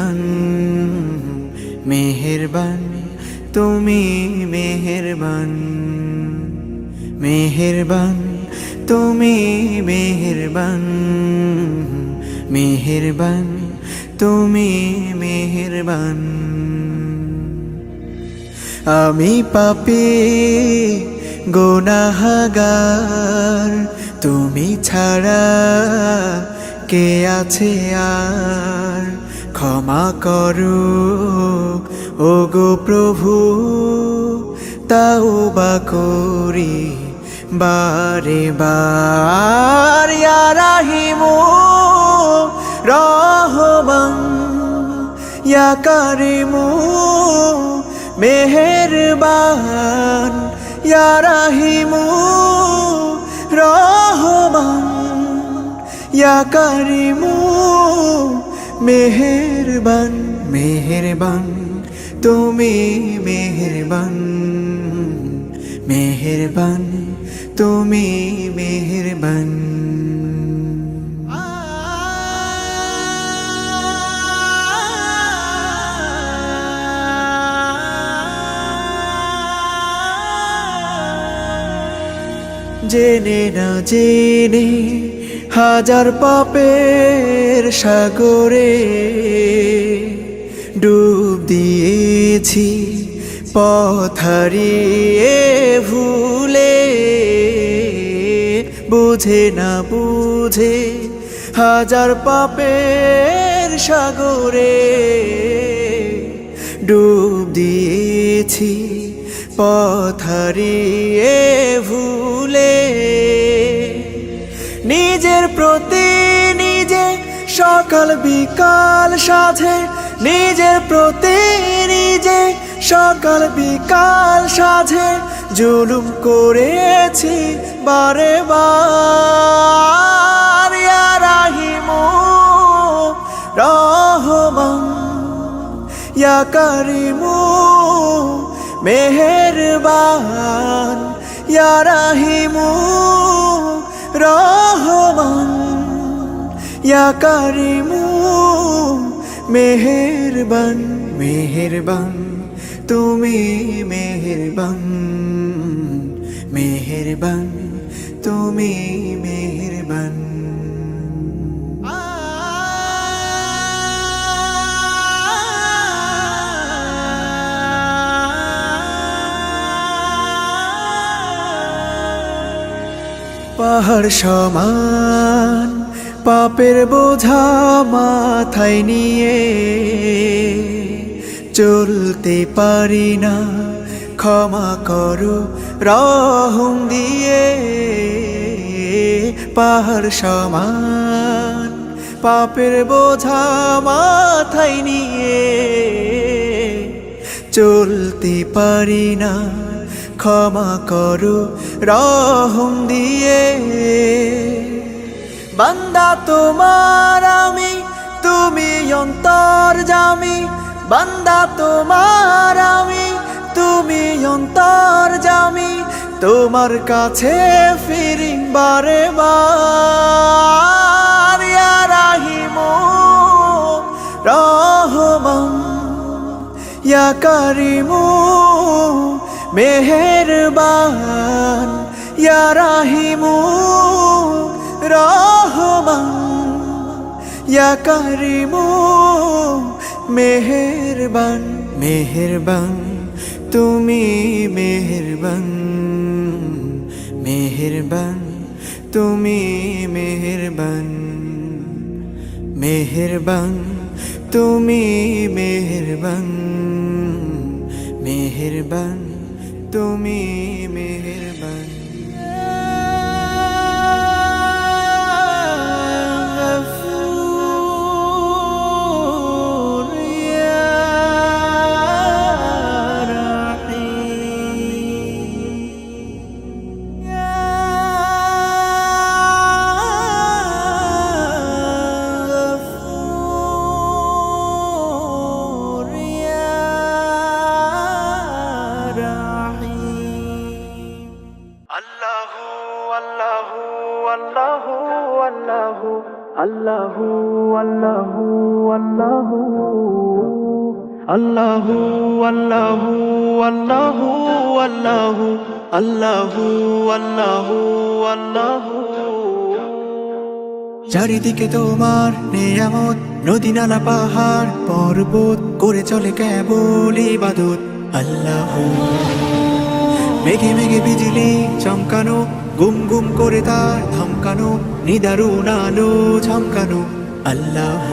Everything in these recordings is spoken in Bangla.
মেহেরবান মেহেরবান তুমি মেহেরবান মেহেরবান তুমি মেহেরবান মেহেরবান তুমি মেহেরবান আমি পাপী গুনাহগার তুমি ছাড়া কে আছে আর ক্ষমা করো ওগো প্রভু তাওবা করি বারে বার ইয়া রাহিমু রহমান ইয়া কারিমু মেহেরবান ইয়া রাহিমু রহমান ইয়া কারিমু মেহেরবান মেহেরবান তুমি মেহেরবান মেহেরবান তুমি মেহেরবান জেনে না জেনে হাজার পাপের সাগরে ডুব দিয়েছি পথ হারিয়ে ভুলে বুঝে না বুঝে হাজার পাপের সাগরে ডুব দিয়েছি পথ হারিয়ে ভুলে নিজের প্রতি নিজে সকাল বিকাল সাধে নিজের প্রতি নিজে সকাল বিকাল সাধে জুলুম করেছি বারে বার ইয়া রাহিমু রহমান ইয়া কারিমু মেহেরবান ইয়া রাহিমু রহমান ইয়া কারিমু মেহেরবান মেহেরবান তুমি মেহেরবান মেহেরবান তুমি মেহেরবান পাহাড় সমান পাপের বোঝা মাথায় নিয়ে চলতে পারি না ক্ষমা করো রহম দিয়ে পাহাড় সমান পাপের বোঝা মাথায় নিয়ে চলতে পারি না ক্ষমা করো রহম দিয়ে বান্দা তোমার আমি তুমি অন্তর্যামী বান্দা তোমার আমি তুমি অন্তর্যামী তোমার কাছে ফিরি বারে বার ইয়া রাহিমু রহমান ইয়া কারিমু মেহেরবান ইয়া রাহিমু রহমান ইয়া কারিমু মেহেরবান মেহেরবান তুমি মেহেরবান মেহেরবান তুমি মেহেরবান মেহেরবান তুমি মেহেরবান মেহেরবান তুমি মেহেরবান Allahu, Allahu, Allahu, Allahu. আল্লাহু আল্লাহু আল্লাহু আল্লাহু আল্লাহু আল্লাহু আল্লাহু। চারিদিকে তোমার নিয়ামত, নদী নালা পাহাড় পর্বত করে চলে কেবল ইবাদত। আল্লাহ মেঘে মেঘে বিজলি চমকানো, গুম গুম করে তার ধমকানো, নিদারুণ আলো ঝমকানো। আল্লাহ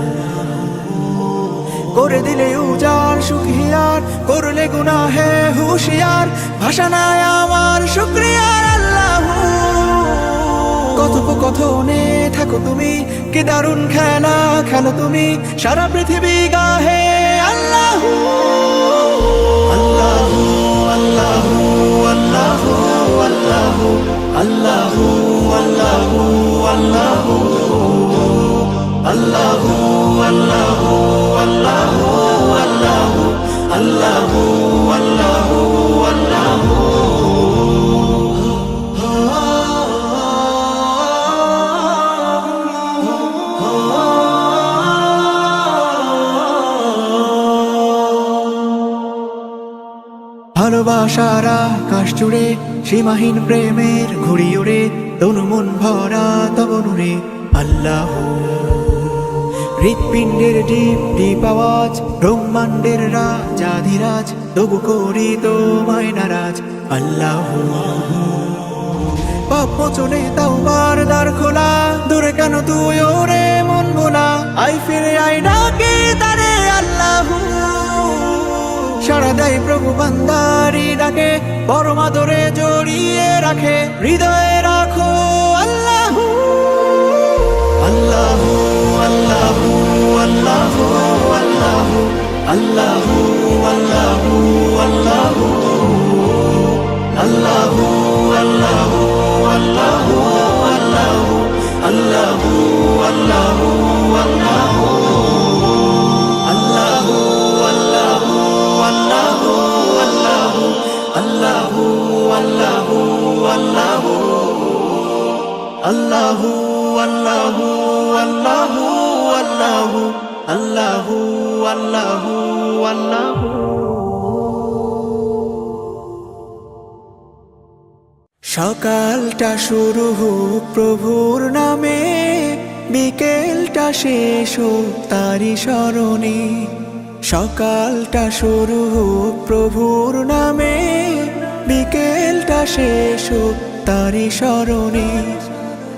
করে দিলে উজাড় সুখিয়ার, করলে গুনাহে হুশিয়ার, ভাষা নাই আমার শুকরিয়ার। আল্লাহ কথোপকথনে থাকো তুমি, কি দারুণ খেলা খেলো তুমি, সারা পৃথিবী গাহে আল্লাহ আল্লাহ আল্লাহ আল্লাহ আল্লাহ আল্লাহ আল্লাহ আল্লাহ আল্লাহ আল্লাহ আল্লাহ আল্লাহ আল্লাহ আল্লাহ আল্লাহ। ভালোবাসার আকাশ জুড়ে সীমাহীন প্রেমের ঘুড়ি ওড়ে, তনু মন ভরা তব নূরে। আল্লাহ হৃৎপিণ্ডের ডিপ ডিপ আওয়াজ, ব্রহ্মাণ্ডের রাজাধিরাজ, তবু করি তোমায় নারাজ। আল্লাহ পাপ মোচনে তাওবার দ্বার খোলা, দূরে কেন তুই ওরে মন ভোলা, আই ফিরে আই ডাকে তারে। আল্লাহ সারা দেয় প্রভু বান্দারি ডাকে, পরম আদরে জড়িয়ে রাখে, হৃদয়ে রাখো আল্লাহ আল্লাহ আল্লাহ আল্লাহ আল্লাহ আল্লাহ আল্লাহ আল্লাহ আল্লাহ আল্লাহ আল্লাহ আল্লাহ আল্লাহ আল্লাহ আল্লাহ আল্লাহু আল্লাহু আল্লাহু আল্লাহু আল্লাহু আল্লাহু আল্লাহু। সকালটা শুরু হোক প্রভুর নামে, বিকেলটা শেষ হোক তারি স্মরণে। সকালটা শুরু হোক প্রভুর নামে, বিকেলটা শেষ হোক তারি স্মরণে।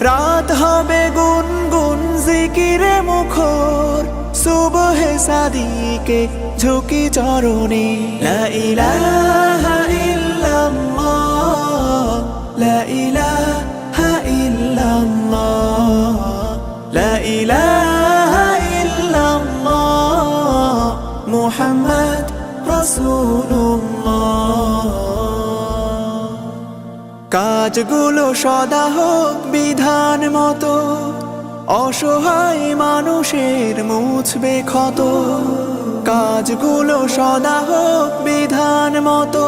রাত হবে গুনগুন জিকিরে মুখর, সুবহে সাদিকে ঝুঁকি চরণে। লা ইলাহা ইল্লাল্লাহ, লা ইলাহা ইল্লাল্লাহ, লা ইলাহা ইল্লাল্লাহ, মুহাম্মদ রাসূলুল্লাহ। কাজগুলো সদা হোক বিধান মতো, অসহায় মানুষের মুছবে ক্ষত। কাজগুলো সদা হোক বিধান মতো,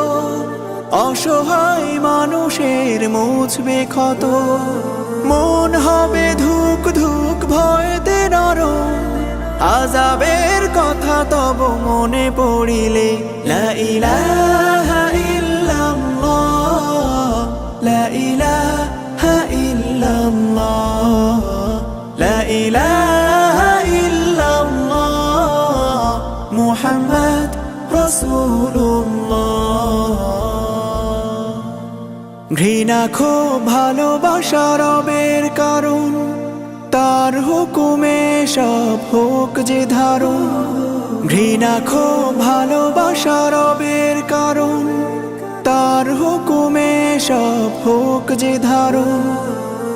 অসহায় মানুষের মুছবে ক্ষত। মন হবে ধুক ধুক ভয়তে নরম, আযাবের কথা তব মনে পড়িলে। লা ইলাহা ইল্লাল্লাহ, লা ইলাহা ইল্লাল্লাহ, লা ইলাহা ইল্লাল্লাহ, মুহাম্মদ রাসূলুল্লাহ। ঘৃণা ক্ষোভ ভালোবাসা রবের কারণ, তার হুকুমে সব হোক যে ধারণ। ঘৃণা ক্ষোভ ভালোবাসা রবের কারণ, তার হুকুমে সব হোক যে ধারণ।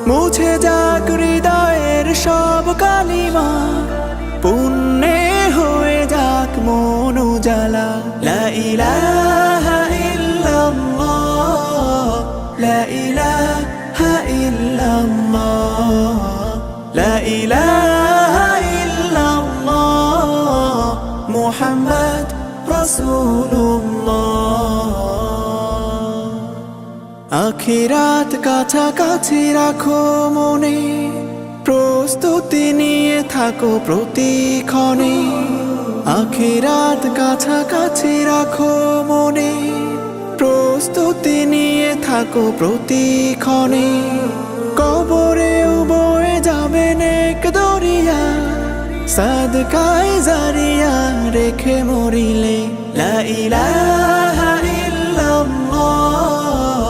মুছে যাক হৃদয়ের সব কালিমা, পুণ্যে হয়ে যাক মন উজালা। লা ইলাহা ইল্লাল্লাহ, লা ইলাহা ইল্লাল্লাহ, লা ইলাহা ইল্লাল্লাহ, মুহাম্মদ রাসূলুল্লাহ। আখিরাত কাছাকাছি রাখো মনে, প্রস্তুতি নিয়ে থাকো প্রতিক্ষণে। আখিরাত কাছাকাছি রাখো মনে, প্রস্তুতি নিয়ে থাকো প্রতিক্ষণে। কবরেও বয়ে যাবে নেক দরিয়া, সাদকায়ে জারিয়া রেখে মরিলে। লা ইলাহা ইল্লাল্লাহ,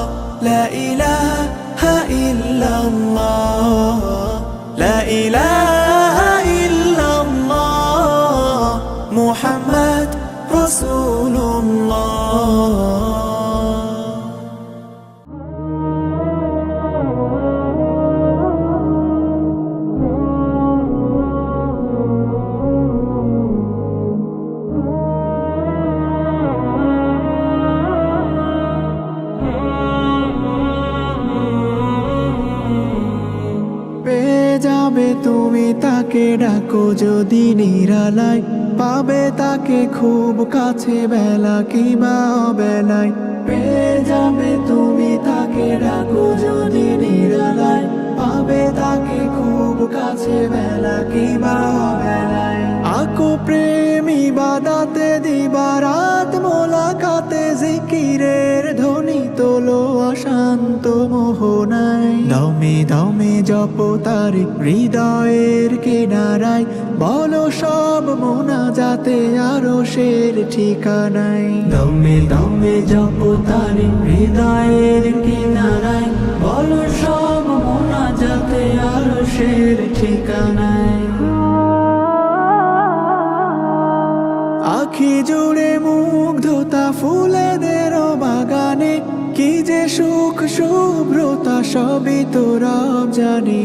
লা ইলাহা ইল্লাল্লাহ, লা ইলাহা ইল্লাল্লাহ, মুহাম্মদ রাসূলুল্লাহ। পেয়ে যাবে তুমি তাকে, ডাকো যদি নিরালায়, পাবে তাকে খুব কাছে বেলা কিবা অবেলায়। পেয়ে যাবে তুমি তাকে, ডাকো যদি নিরালায়, পাবে তাকে খুব কাছে বেলা কিবা অবেলায়। আকো প্রেম ইবাদাতে দিবারাত মোলাকাতে, জিকিরের ধ্বনি তোলো অশান্ত মোহনায়। দমে দমে জপ তার হৃদয়ের কিনারায়, বলো সব মোনাজাতে আরশের ঠিকানায়। দমে দমে জপ তার হৃদয়ের কিনারায়, বলো সব মোনাজাতে আরশের ঠিকানায়। আখি জুড়ে মুগ্ধতা ফুলেদের বাগানে, কি যে সুখ শুভ্রতা সবই তো রব জানে।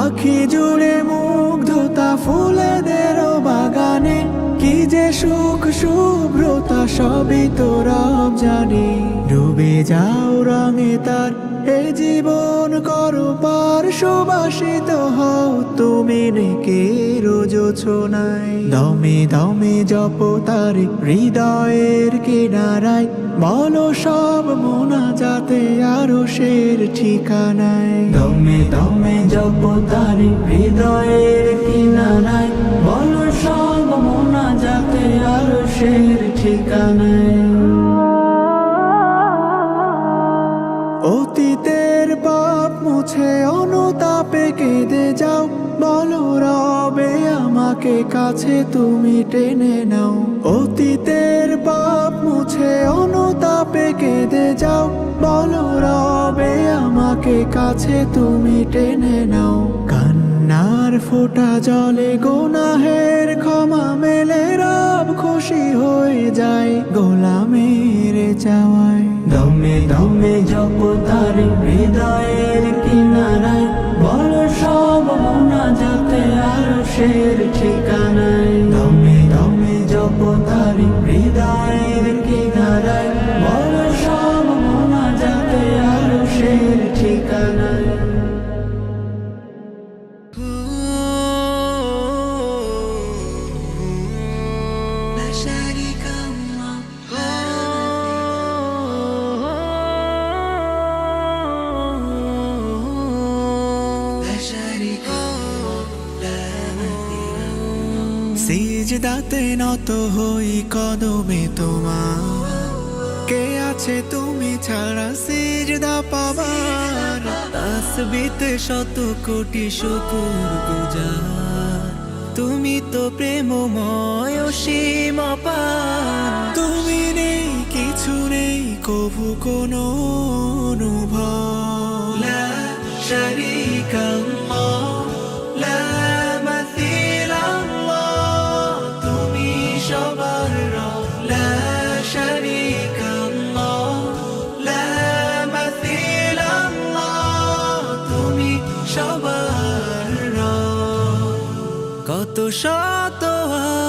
আখি জুড়ে মুগ্ধতা ফুলেদের বাগানে, কি যে সুখ শুভ্রতা সবই তো রব জানে। ডুবে যাও রঙে তার এ জীবন করো পার, সুবাসিত হও তুমি নেকের যোছনায়। দমে দমে জপ তার হৃদয়ের কিনারায়, বলো সব মোনাজাতে আরশের ঠিকানায়। দমে দমে জপ তার হৃদয়ের কিনারায়, বলো সব মোনাজাতে আরশের ঠিকানায়। অতীতের পাপ মুছে অনুতাপে কেঁদে যাও, বলো রবে আমাকে কাছে তুমি টেনে নাও। অতীতের পাপ মুছে অনুতাপে কেঁদে যাও, বলো রবে আমাকে কাছে তুমি টেনে নাও। কান্নার ফোঁটা জলে গুনাহের ক্ষমা মেলে, রব খুশি হয়ে যায় গোলামের চাওয়ায়। দমে দমে জপ তার হৃদয়ের কিনারায়, বলো সব মোনাজাতে আরশের ঠিকানায়। দমে দমে জপ তার হৃদয়ের কিনারায়, বলো সব মোনাজাতে আরশের ঠিকানায়। সিজদাতে নত হই কদমে তোমার, কে আছে তুমি ছাড়া সিজদা পাবার। তাসবিতে শত কোটি শুকুর গুজার, তুমি তো প্রেমময় অসীম অপার। তুমি নেই কিছু নেই কভু কোনো অনুভব। লা শারীকা আল্লাহ, লা মাসিলা আল্লাহ, তুমি সবার রব। লা শারীকা আল্লাহ, লা মাসিলা আল্লাহ, তুমি সবার রব। কত শত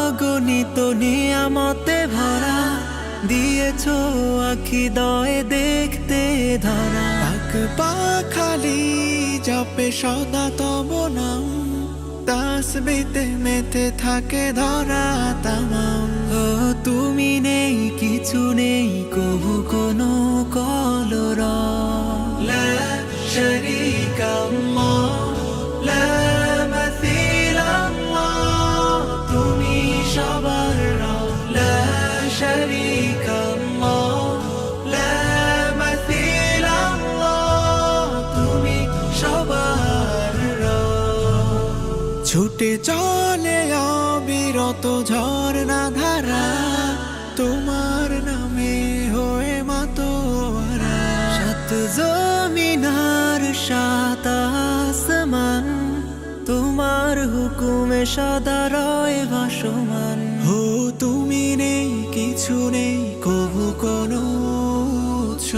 অগণিত নিয়ামতে ভরা, দিয়েছো আখি দয়ে দেখতে ধরা। পাক পাখালি জপে সদা তব নাম, তাসবিতে মেতে থাকে ধরা তামাম। ও তুমি নেই কিছু নেই কভু কোনো কলরব। লা শারীকা আল্লাহ, লা মাসিলা আল্লাহ, তুমি সবার রব। شريك الله لا مثيل الله তুমি সবার রব ছুটে চলে অবিরত ঝর্ণা ধারা তোমার নামে হয়ে মাতোয়ারা সাত জমিনার সাত আসমান তোমার হুকুমে সদা রয় ভাসমান হো তুমি নেই কিছু নেই কবু কোনো উৎস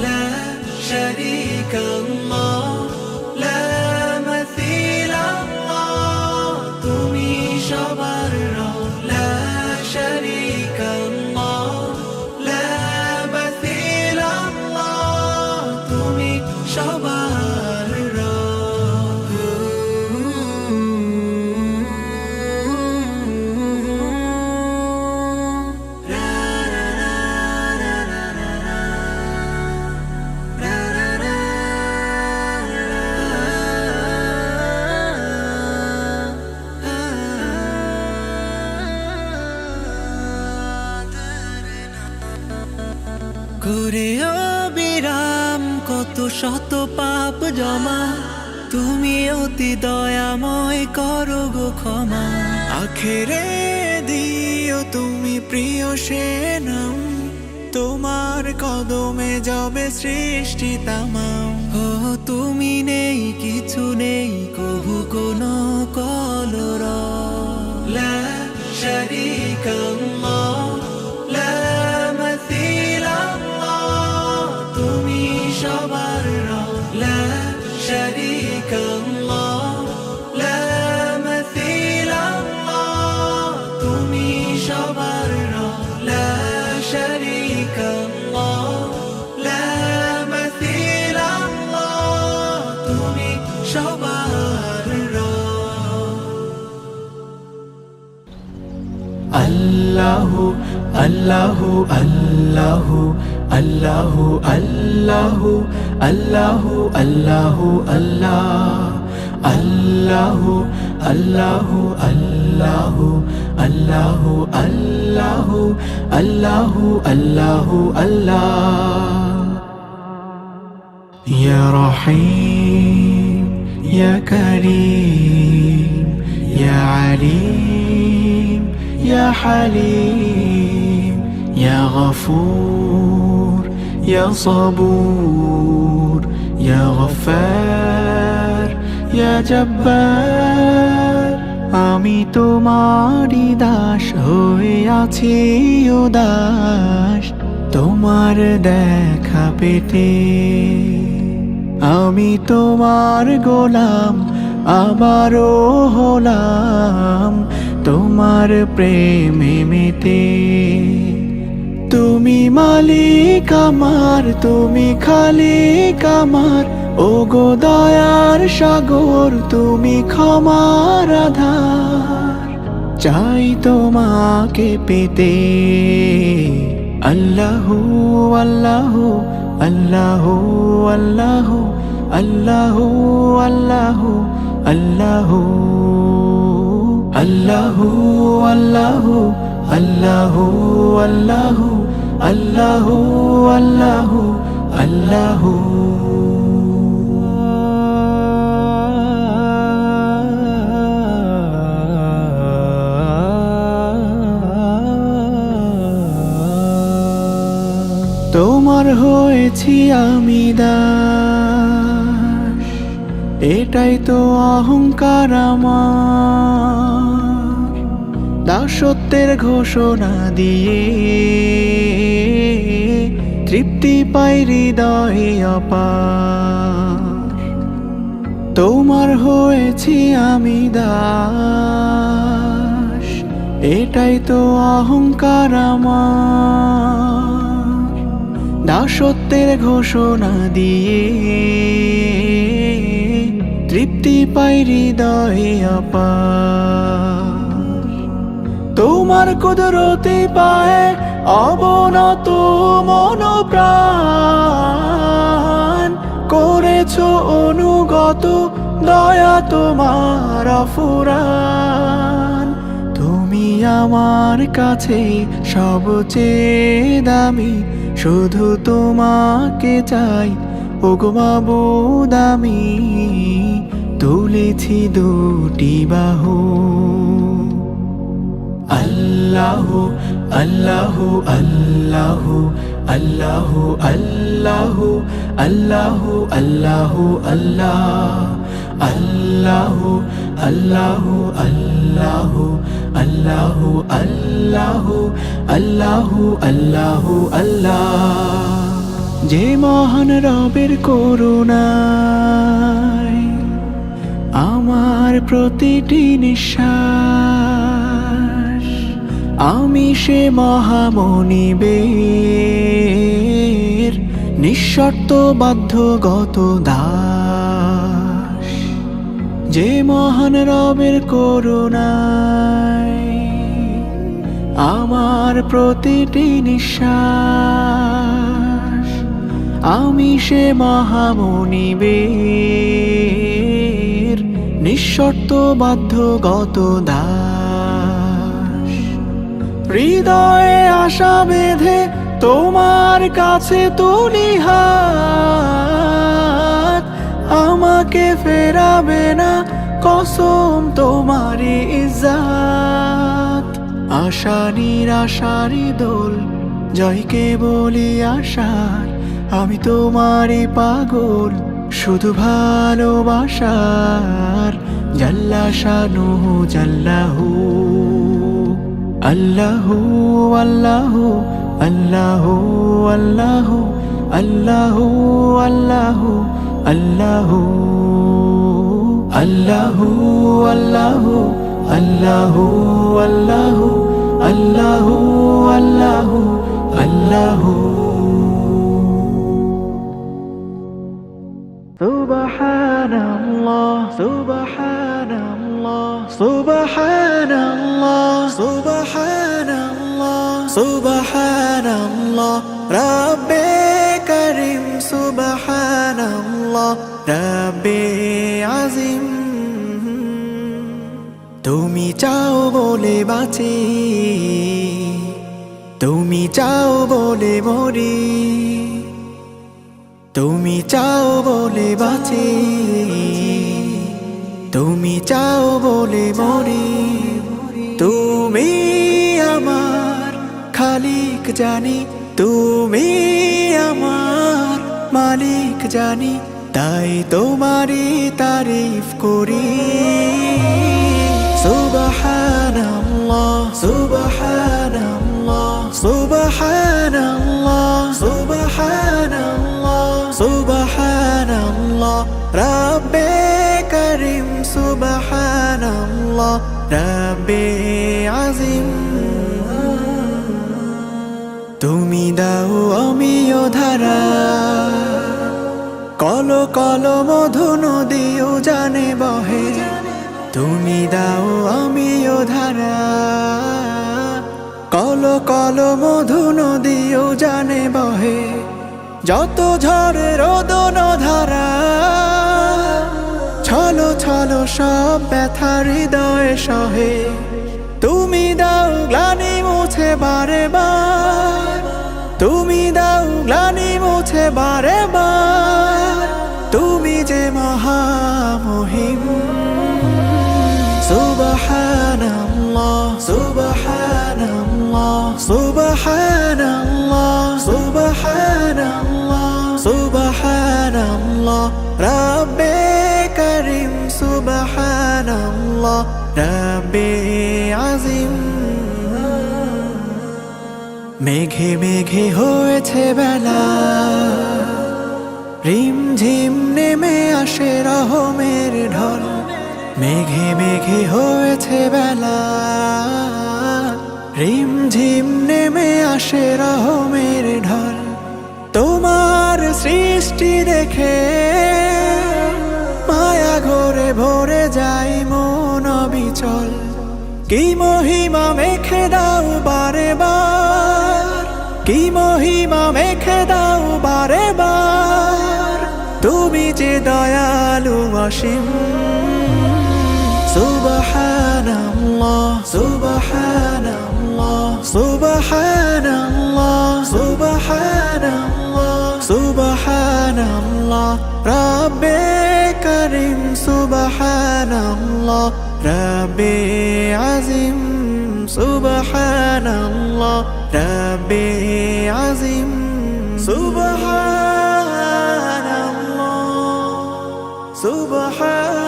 লা শারীকা আল্লাহ লা মাসিল আল্লাহ তুমি সবার রব লা শারীকা আল্লাহ লা মাসিল আল্লাহ তুমি সবার রব করে অবিরাম কত শত পাপ জমা তুমি অতি দয়াময় করো গো ক্ষমা আখেরে দিও তুমি প্রিয় সে নাম তোমার কদমে যাবে সৃষ্টি তামাম ও তুমি নেই কিছু নেই কবু কোনো কলর লা শারীকা আল্লাহ লা মাসিল আল্লাহ তুমি সবার রব লা শারীকা আল্লাহ লা মাসিল আল্লাহ তুমি সবার রব লা শারীকা আল্লাহ লা মাসিল আল্লাহ তুমি সবার রব আল্লাহু আল্লাহু আল্লাহু আল্লাহু আল্লাহু আল্লাহু আল্লাহু আল্লাহ আল্লাহু আল্লাহু আল্লাহু আল্লাহু আল্লাহু আল্লাহু আল্লাহু আল্লাহ ইয়া রহিম ইয়া কারীম ইয়া আলিম ইয়া হালিম ইয়া গফুর ইয়া সাবুর ইয়া গফফার ইয়া জব্বার আমি তোমারই দাস হয়ে আছি উদাস তোমার দেখা পেতে আমি তোমার গোলাম আবারও হলাম তোমার প্রেমে মেতে তুমি মালিক আমার তুমি খালিক আমার ও গো দয়ার সাগর তুমি ক্ষমার আধার চাই তোমাকে পেতে আল্লাহু আল্লাহু আল্লাহু আল্লাহু আল্লাহু আল্লাহু আল্লাহু আল্লাহু আল্লাহু আল্লাহু আল্লাহু আল্লাহু আল্লাহু আল্লাহু তোমার হয়েছি আমি দাস এটাই তো অহংকার আমার দাসত্বের ঘোষণা দিয়ে তৃপ্তি পাই হৃদয়ে অপার তোমার হয়েছি আমি দাস এটাই তো অহংকার আমার দাসত্বের ঘোষণা দিয়ে তৃপ্তি পাই হৃদয়ে অপার তোমার কুদরতে পায় অবনত মন প্রাণ করেছো অনুগত দয়া তোমার অফুরান তুমি আমার কাছে সবচেয়ে দামি, শুধু তোমাকে চাই ওগো মাবুদ আমি, তুলেছি দুটি বাহু। আল্লাহু আল্লাহু আল্লাহু আল্লাহু আল্লাহু আল্লাহু আল্লাহু আল্লাহ, আল্লাহু আল্লাহু আল্লাহু আল্লাহু আল্লাহু আল্লাহু আল্লাহু আল্লাহ। যে মহান রবের করুণায় আমার প্রতিটি নিঃশ্বাস, আমি সে মহামনিবের নিঃশর্ত বাধ্যগত দাস। যে মহান রবের করুণায় আমার প্রতিটি নিঃশ্বাস, আমি সে মহামনিবের নিঃশর্ত বাধ্যগত দাস। হৃদয়ে আশা বেঁধে তোমার কাছে তুলি হাত, আমাকে ফেরাবে না কসম তোমারি ইজ্জত। আশা নিরাশারি দোল জয়কে বলি আশার, আমি তোমারই পাগল শুধু ভালোবাসার। জাল্লা শানুহু জাল্লাহু, আল্লাহু আল্লাহু আল্লাহু আল্লাহু আল্লাহু আল্লাহু আল্লাহু আল্লাহু আল্লাহু আল্লাহু আল্লাহু আল্লাহু আল্লাহু আল্লাহু। সুবহানাল্লাহ সুবহানাল্লাহ সুবহানাল্লাহ সুবহানাল্লাহ সুবহানাল্লাহ রাব্বে করিম সুবহানাল্লাহ রাব্বে আজিম। তুমি চাও বলে বাঁচি, তুমি চাও বলে মরি, তুমি চাও বলে বাঁচি, তুমি চাও বলে মরি। তুমি আমার খালিক জানি, তুমি আমার মালিক জানি, তাই তোমারই তারিফ করি। সুবহানাল্লাহ সুবহানাল্লাহ সুবহানাল্লাহ সুবহানাল্লাহ সুবহানাল্লাহ রাব্বে করিম সুবহানাল্লাহ রাব্বে আজিম। তুমি দাও আমিও ধারা, কল কল মধু নদীও জানে বহে। তুমি দাও আমিও ধারা, কল কল মধু নদীও জানে বহে। যত ঝড়ে রোদন ধারা, ছলো ছলো সব ব্যথা হৃদয়ে সহে। তুমি দাও গ্লানি মুছে বারে বার, তুমি দাও গ্লানি মুছে বারে বার। তুমি যে মহামহিম। সুবহানাল্লাহ সুবহানাল্লাহ সুবহানাল্লাহ সুবহানাল্লাহ সুবহানাল্লাহ রাব্বে করিম সুবহানাল্লাহ রাব্বে আজিম। মেঘে মেঘে হয়েছে বেলা, রিমঝিম নেমে আসে রহমের ঢল। মেঘে মেঘে হয়েছে বেলা, রিমঝিম নেমে আসে রহমের ঢল। তোমার সৃষ্টি দেখে মায়া ঘরে ভরে যাই মন অবিচল। কি মহিমা মেখে দাও বারে বার, কি মহিমা মেখে দাও বারে বার। তুমি যে দয়ালু অসীম। সুবহানাল্লাহ সুবহানাল্লাহ সুবহানাল্লাহ সুবহানাল্লাহ সুবহানাল্লাহ রব্বে করিম সুবহানাল্লাহ রব্বে আজিম সুবহানাল্লাহ রব্বে আজিম সুবহানাল্লাহ সুবহানাল্লাহ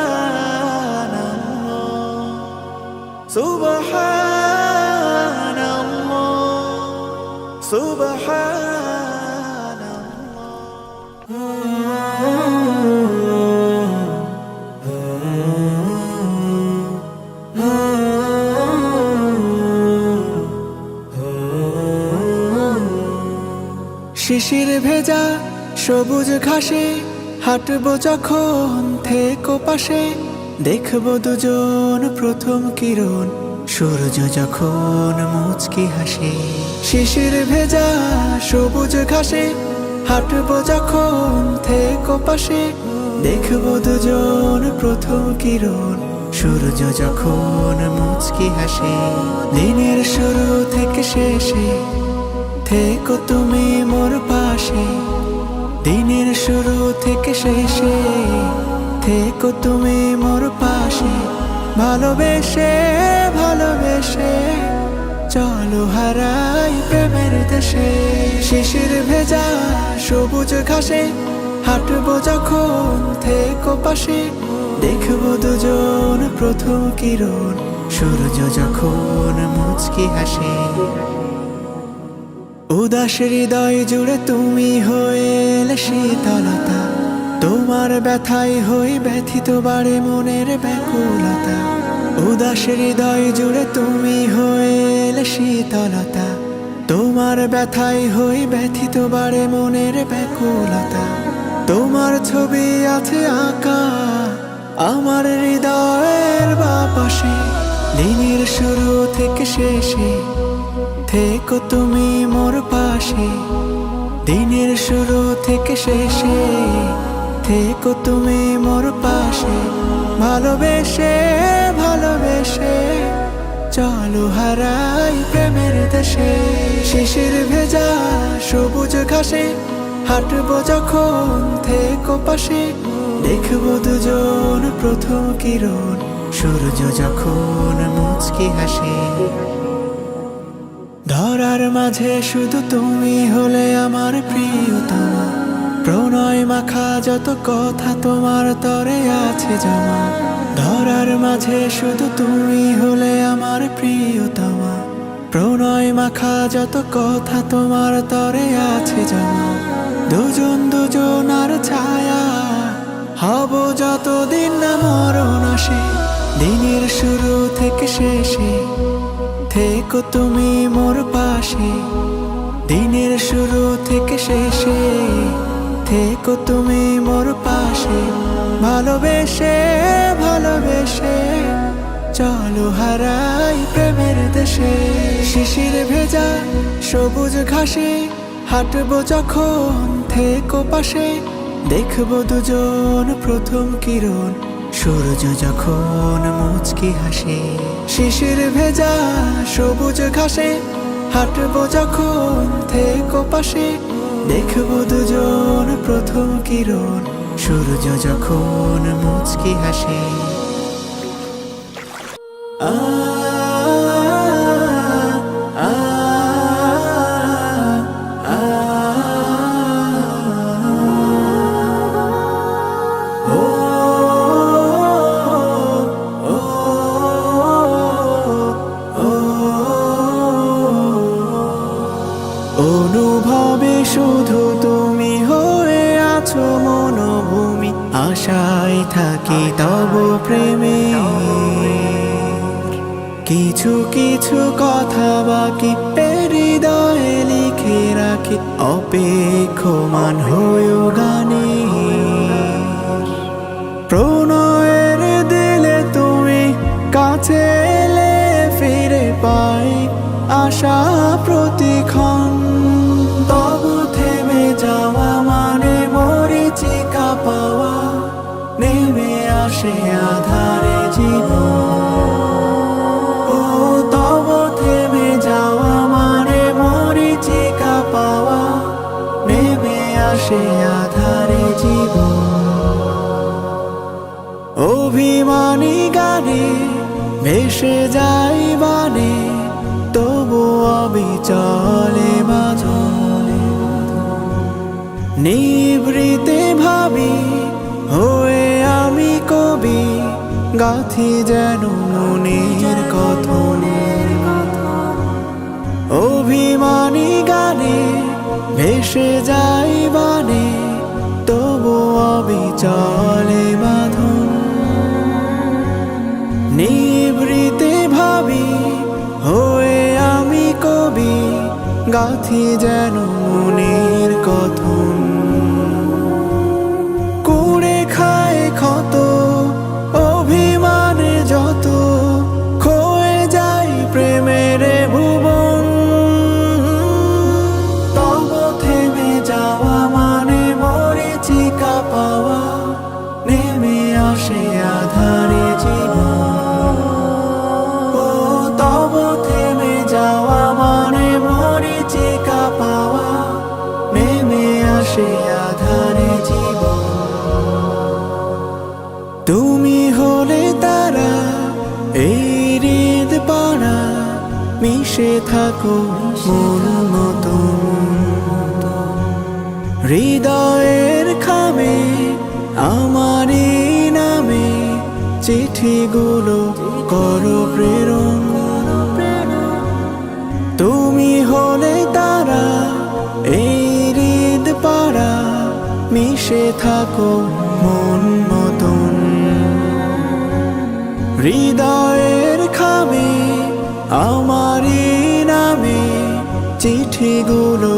সুবহানাল্লাহ শিশির ভেজা সবুজ ঘাসে হাঁটবো যখন থেকো পাশে দেখবো দুজন প্রথম কিরণ সূর্য যখন মুচকি হাসে শিশির ভেজা সবুজ ঘাসে হাঁটবো যখন থেকো পাশে দেখবো দুজন প্রথম কিরণ সূর্য যখন মুচকি হাসে দিনের শুরু থেকে শেষে থেকো তুমি মোর পাশে দিনের শুরু থেকে শেষে থেকো তুমি মোর পাশে ভালোবেসে ভালোবেসে চলো হারাই প্রেমের দেশে শিশির ভেজা সবুজ ঘাসে হাঁটবো যখন থেকো পাশে দেখবো দুজন প্রথম কিরণ সূর্য যখন মুচকি হাসে উদাস হৃদয় জুড়ে তুমি হয়ে এলে শীতলতা তোমার ব্যথায় হই ব্যথিত বাড়ে মনের ব্যাকুলতা উদাস হৃদয় জুড়ে তুমি হয়ে এলে শীতলতা তোমার ব্যথায় হই ব্যথিত বাড়ে মনের ব্যাকুলতা তোমার ছবি আছে আঁকা আমার হৃদয়ের বাপাশে দিনের শুরু থেকে শেষে থেকো তুমি মোর পাশে দিনের শুরু থেকে শেষে থেকো তুমি মোর পাশে ভালোবেসে ভালোবেসে চলো হারাই প্রেমের দেশে শিশির ভেজা সবুজ ঘাসে হাঁটবো যখন থেকো পাশে দেখবো দুজন প্রথম কিরণ সূর্য যখন মুচকি হাসে ধরার মাঝে শুধু তুমি হলে আমার প্রিয়তমা প্রণয় মাখা যত কথা তোমার তরে আছে জমা ধরার মাঝে শুধু তুমি হলে আমার প্রিয়তমা প্রণয় মাখা যত কথা তোমার তরে আছে জমা দুজন দুজনার ছায়া হব যতদিন না মরণ আসে দিনের শুরু থেকে শেষে থেকো তুমি মোর পাশে দিনের শুরু থেকে শেষে থেকো তুমি মোর পাশে ভালোবেসে ভালোবেসে চলো হারাই প্রেমের দেশে শিশির ভেজা সবুজ ঘাসে হাঁটবো যখন থেকো পাশে দেখবো দুজন প্রথম কিরণ সূর্য যখন মুচকি হাসে শিশির ভেজা সবুজ ঘাসে হাঁটবো যখন থেকো পাশে দেখবো দুজন প্রথম কিরণ সূর্য যখন মুচকি হাসে অনুভবে শুধু তুমি হয়ে আছো মনোভূমি আশায় থাকি তব প্রেমে কিছু কিছু কথা বাকি হৃদয়ে লিখে রাখি অপেক্ষমান হয়েও গানে প্রণয়ের দিলে তুমি কাছে এলে ফিরে পাই আশা প্রতিক্ষণ তবু থেমে যাওয়া মানে মরিচিকা পাওয়া নেমে আসে আধারে জীবন। ও তব থেমে যাওয়া মানে মরীচিকা পাওয়া, নেমে আসে আধারে জীবন। অভিমানী গানে ভেসে যাই বানে, তবু অবিচলে বাঁধনে। নিভৃতে ভাবি হয়ে আমি কবি, গাথি যেন মনের কথন। অভিমানী গানে ভেসে যাই বানে, তবু অবিচলে বাঁধন। নিভৃতে ভাবি হয়ে আমি কবি, গাথি যেন মনের কথন। কুড়ে খায় ক্ষত অভিমানে যত, খয়ে যাই প্রেমের ভুবন। তব থেমে যাওয়া মানে মরীচিকা পাওয়া, নেমে আসে আধারে জীবন। ও তব থেমে যাওয়া মানে মরীচিকা পাওয়া, নেমে আসে আধারে জীবন। তুমি হলে তারা এই হৃদ পাড়া, মিশে থাকো মন মতন। হৃদয়ের খামে আমারই নামে, চিঠিগুলো করো প্রেরণ। তুমি হলে তারা এই হৃদ পাড়া, মিশে থাকো মন মতন। হৃদয়ের খামে আমারই নামে, চিঠিগুলো